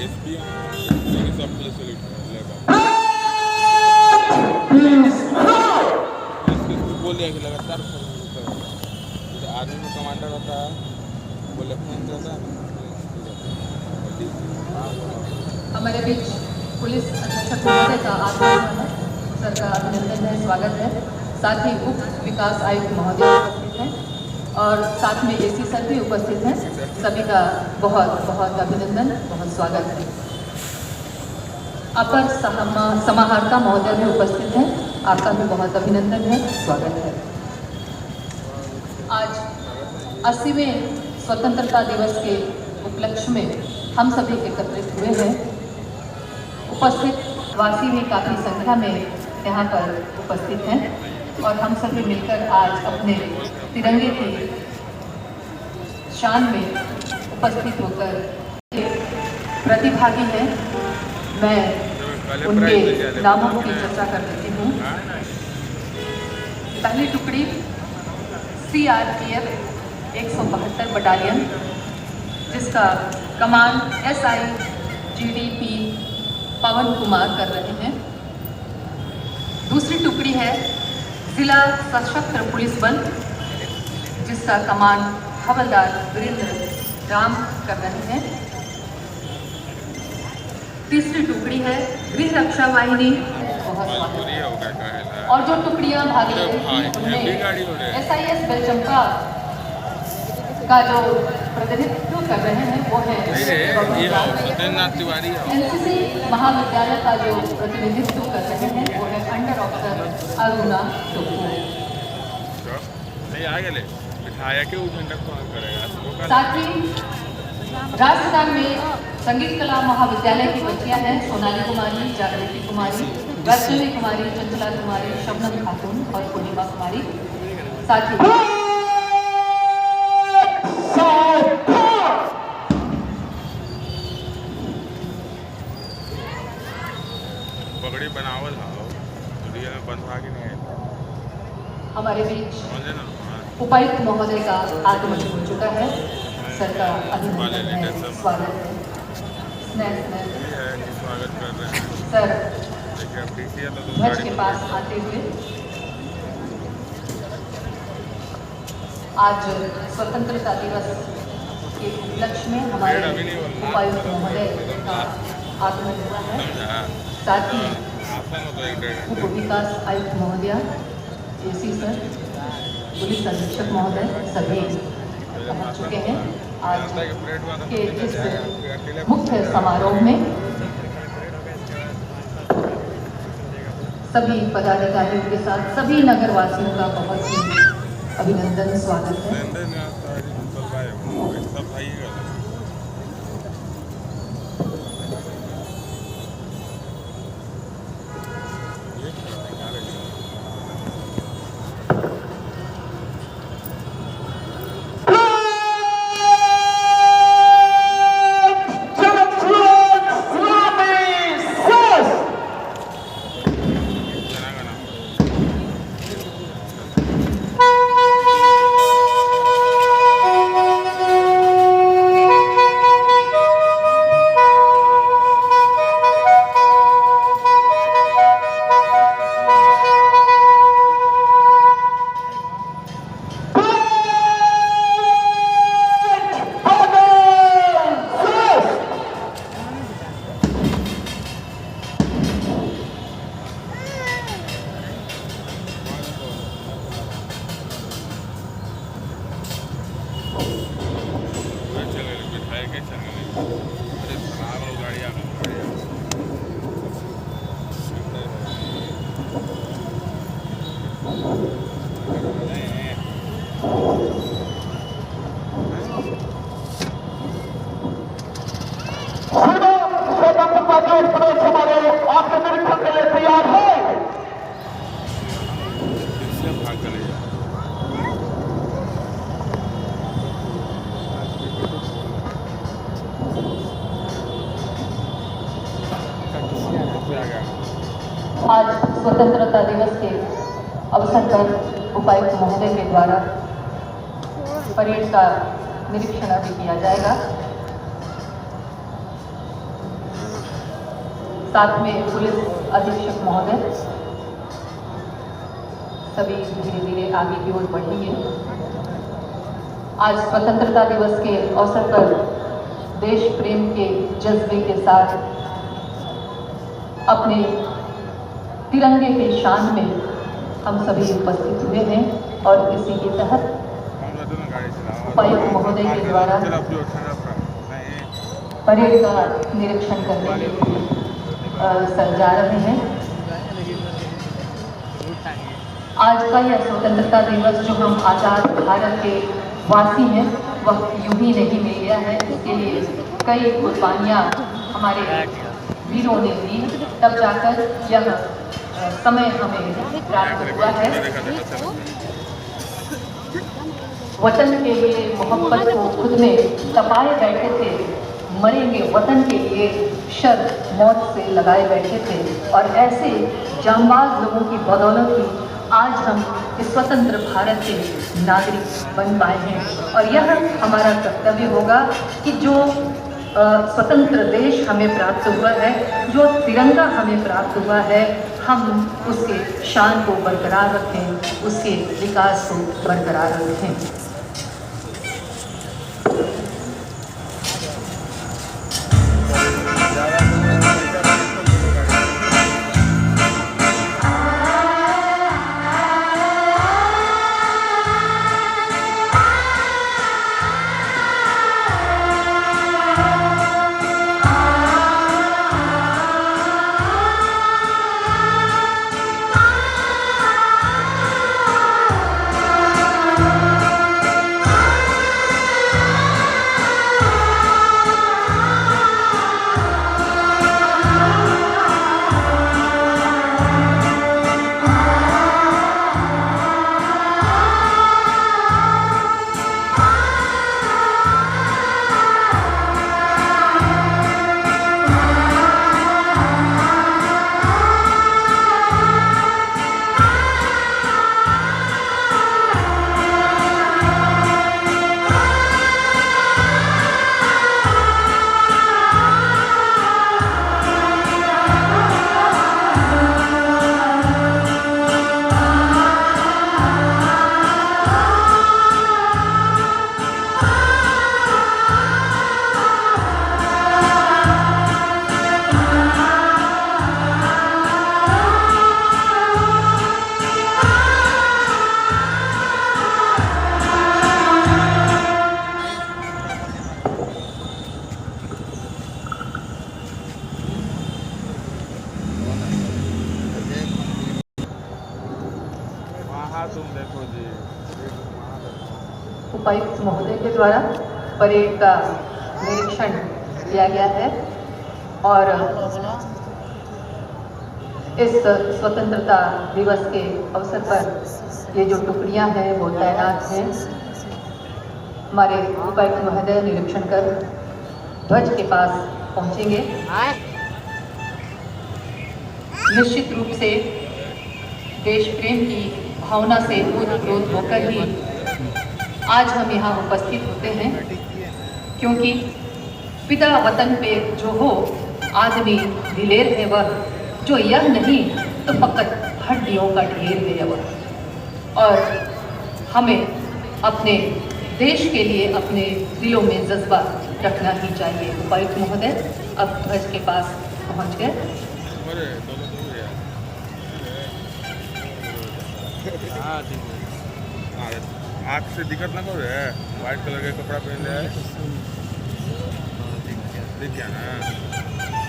SP सब police बोल दिया कि लगातार आर्मी में कमांडर होता है वो लेफ्टिनेंट रहता है। हमारे बीच पुलिस अधीक्षक महोदय का आगमन है, सर का अभिनंदन है, स्वागत है। साथ ही उप विकास आयुक्त महोदय उपस्थित हैं और साथ में एसी सर भी उपस्थित हैं। सभी का बहुत बहुत अभिनंदन, बहुत स्वागत है। अपर समाहर्ता महोदय भी उपस्थित हैं, आपका भी बहुत अभिनंदन है, स्वागत है। आज 80वें स्वतंत्रता दिवस के उपलक्ष्य में हम सभी एकत्रित हुए हैं। उपस्थित वासी भी काफ़ी संख्या में यहाँ पर उपस्थित हैं और हम सभी मिलकर आज अपने तिरंगे की शान में उपस्थित होकर प्रतिभागी हैं। मैं उनके नामों की चर्चा कर देती हूँ। पहली टुकड़ी CRPF 172 बटालियन, जिसका कमान SI GDP पवन कुमार कर रहे हैं। दूसरी टुकड़ी है जिला सशस्त्र पुलिस बल, जिसका कमान हवलदार वीरेंद्र राम कर रहे हैं। तीसरी टुकड़ी है गृह रक्षा वाहिनी, और जो टुकड़ियां भाग रही थी उनमें SIS बेलचंपा का जो प्रतिनिधित्व कर रहे हैं वो है NCC महाविद्यालय का जो प्रतिनिधित्व कर रहे हैं वो है अंडर ऑफिसर अरुणा टोपू। साथ ही राजस्थान में संगीत कला महाविद्यालय की बच्चियां हैं सोनाली कुमारी, जागृति कुमारी, वैष्णवी कुमारी, चंचला कुमारी, शबनम खातून और पूर्णिमा कुमारी। साथ ही पगड़ी बनावल में बंधवा के नहीं हमारे बीच उपायुक्त महोदय का आगमन हो चुका है। सर का अभिनंदन है, स्वागत है, स्वागत कर रहे हैं। सर ध्वज के पास आते हुए आज स्वतंत्रता दिवस के उपलक्ष्य में हमारे उपायुक्त महोदय का आगमन हुआ है। साथ ही उप विकास आयुक्त महोदय, एसी सर, पुलिस अधीक्षक महोदय सभी पहुंच चुके हैं। आज के इस मुख्य समारोह में सभी पदाधिकारियों के साथ सभी नगरवासियों का बहुत ही अभिनंदन, स्वागत है। आज स्वतंत्रता दिवस के अवसर पर उपायुक्त महोदय के द्वारा परेड का निरीक्षण अभी किया जाएगा। साथ में पुलिस अधीक्षक महोदय सभी धीरे धीरे आगे की ओर बढ़ेंगे। आज स्वतंत्रता दिवस के अवसर पर देश प्रेम के जज्बे के साथ अपने तिरंगे के शान में हम सभी उपस्थित हुए हैं और इसी के तहत उपायुक्त महोदय के द्वारा परेड का निरीक्षण करने के लिए सर जा रहे हैं। आज का यह स्वतंत्रता दिवस जो हम आज़ाद भारत के वासी हैं वह यूं ही नहीं मिल गया है। इसके लिए कई कुर्बानियाँ हमारे वीरों ने दी, तब जाकर यह समय हमें प्राप्त हुआ है। वतन के लिए मोहब्बत को खुद में तपाए बैठे थे, मरेंगे वतन के लिए शर्त मौत से लगाए बैठे थे और ऐसे जांबाज लोगों की बदौलत ही आज हम इस स्वतंत्र भारत के नागरिक बन पाए हैं। और यह हमारा कर्तव्य होगा कि जो स्वतंत्र देश हमें प्राप्त हुआ है, जो तिरंगा हमें प्राप्त हुआ है, हम उसके शान को बरकरार रखें, उसके विकास को बरकरार रखें। उपायुक्त महोदय के द्वारा परेड का निरीक्षण किया गया है और इस स्वतंत्रता दिवस के अवसर पर ये जो टुकड़ियां हैं वो तैनात हैं। हमारे उपायुक्त महोदय निरीक्षण कर ध्वज के पास पहुंचेंगे। निश्चित रूप से देश प्रेम की भावना से ओतप्रोत होकर ही आज हम यहाँ उपस्थित होते हैं, क्योंकि पिता वतन पे जो हो आदमी दिलेर है वह, जो यह नहीं तो फकत हड्डियों का ढेर है वह। और हमें अपने देश के लिए अपने दिलों में जज्बा रखना ही चाहिए। उपायुक्त महोदय अब ध्वज के पास पहुँच गए। आँख से दिक्कत ना करे, व्हाइट कलर का कपड़ा पहन है, दिख गया ना,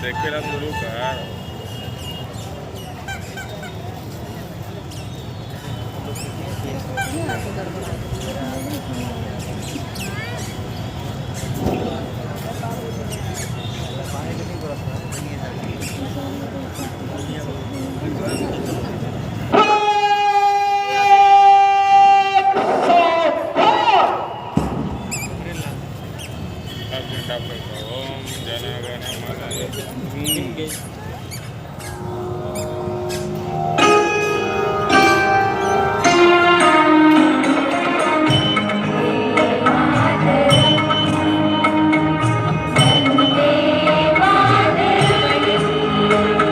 देखेला शुरू कर। ओम जन गण मन Thank you.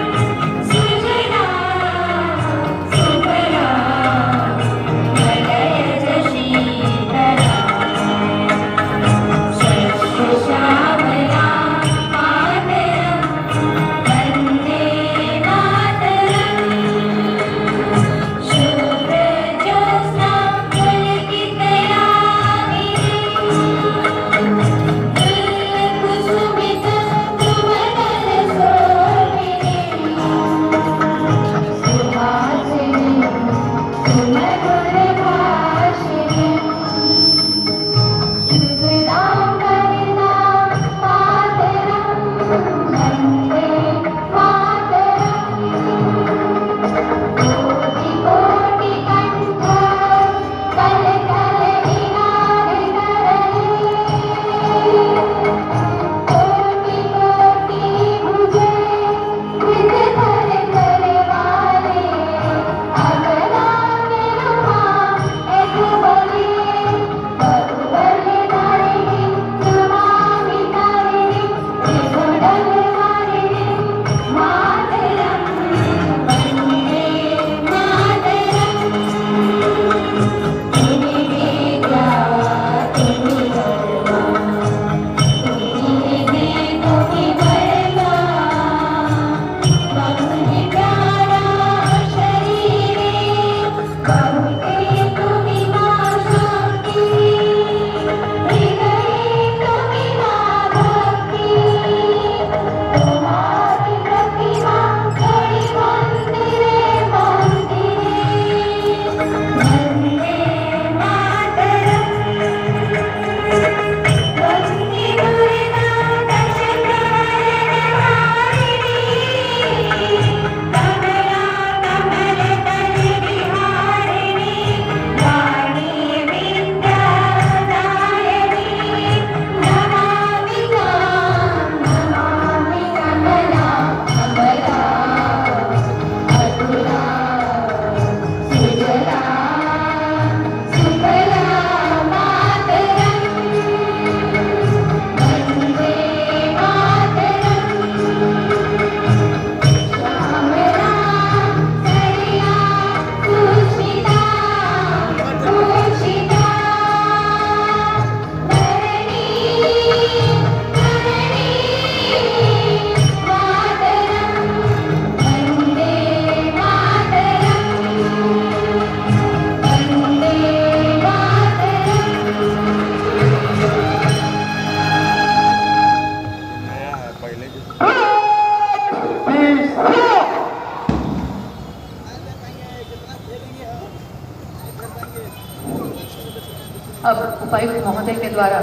उपायुक्त महोदय के द्वारा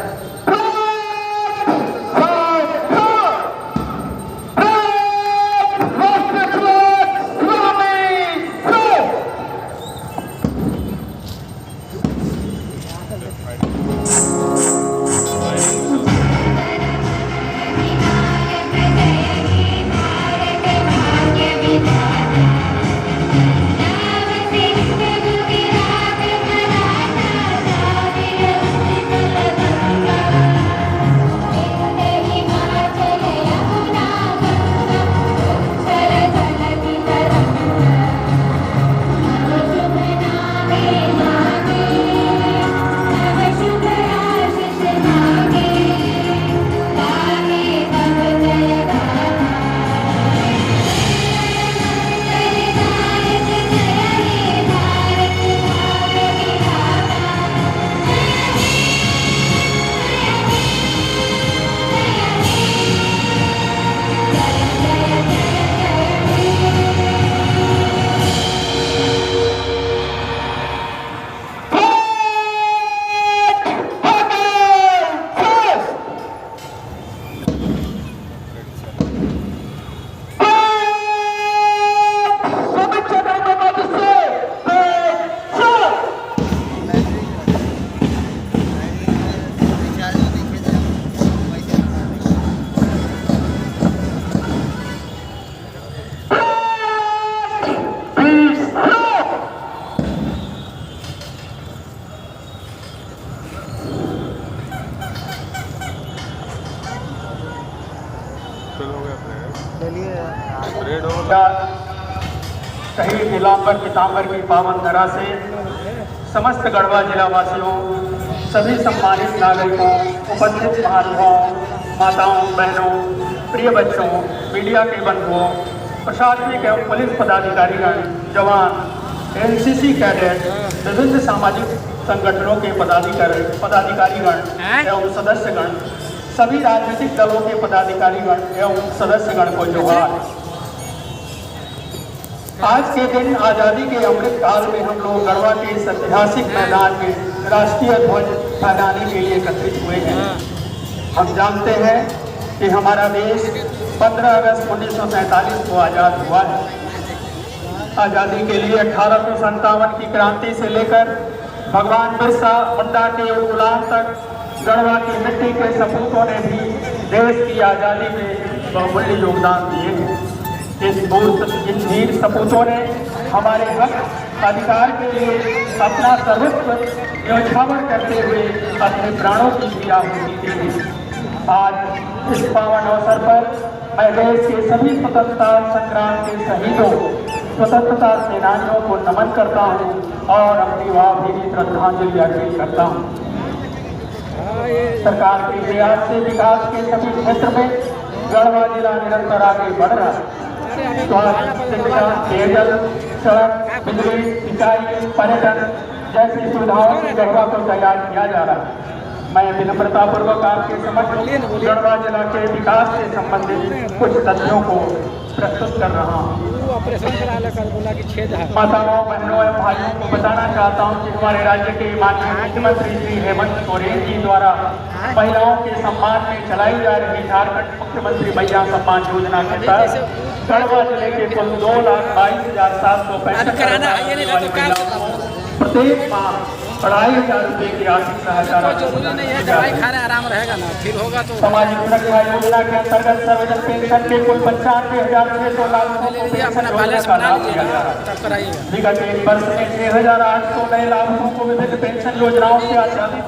शहीद नीलांबर पीतांबर की पावन धरा से समस्त गढ़वा जिला वासियों, सभी सम्मानित नागरिकों, उपस्थित महानुभावों, माताओं, बहनों, प्रिय बच्चों, मीडिया के बंधुओं, प्रशासनिक एवं पुलिस पदाधिकारीगण, जवान, एनसीसी कैडेट, विभिन्न सामाजिक संगठनों के पदाधिकारीगण एवं सदस्यगण, सभी राजनीतिक दलों के पदाधिकारीगण एवं सदस्यगण को जोहार। आज के दिन आज़ादी के अमृत काल में हम लोग गढ़वा के इस ऐतिहासिक मैदान में राष्ट्रीय ध्वज फहराने के लिए एकत्रित हुए हैं। हम जानते हैं कि हमारा देश 15 अगस्त 1947 को आज़ाद हुआ है। आज़ादी के लिए 1857 की क्रांति से लेकर भगवान बिरसा मुंडा के गुलाम तक गढ़वा की मिट्टी के सपूतों ने भी देश की आज़ादी में बहुमूल्य योगदान दिए हैं। इन वीर सपूतों ने हमारे हक अधिकार के लिए अपना सर्वस्व न्यौछावर करते हुए अपने प्राणों की भी आहुति दी है। आज इस पावन अवसर पर मैं देश के सभी स्वतंत्रता संग्राम के शहीदों, स्वतंत्रता सेनानियों को नमन करता हूँ और अपनी भावभीनी श्रद्धांजलि अर्पित करता हूँ। सरकार के प्रयास से विकास के सभी क्षेत्र में गढ़वा जिला निरंतर आगे बढ़ रहा है। स्वास्थ्य, शिक्षा, पेयजल, सड़क, बिजली, सिंचाई, पर्यटन जैसी सुविधाओं से गढ़वा को तैयार किया जा रहा है। मैं विनम्रता पूर्वक आपके समक्ष गढ़वा जिला के विकास से संबंधित कुछ तथ्यों को प्रस्तुत कर रहा हूँ। माताओं, बहनों एवं भाइयों को बताना चाहता हूँ कि हमारे राज्य के माननीय मुख्यमंत्री श्री हेमंत सोरेन जी द्वारा महिलाओं के सम्मान में चलाई जा रही झारखंड मुख्यमंत्री महिला सम्मान योजना के तहत गढ़वा जिले के कुल 2,22,765 प्रत्येक माह 2,500 रुपये की आर्थिक सहायता आराम रहेगा ना, फिर होगा तो सामाजिक सुरक्षा योजना के अंतर्गत सर्वजन पेंशन के कुल 95,600 लाख विगत एक वर्ष में 6,800 नए लाभुकों को विभिन्न पेंशन योजनाओं से आच्छादित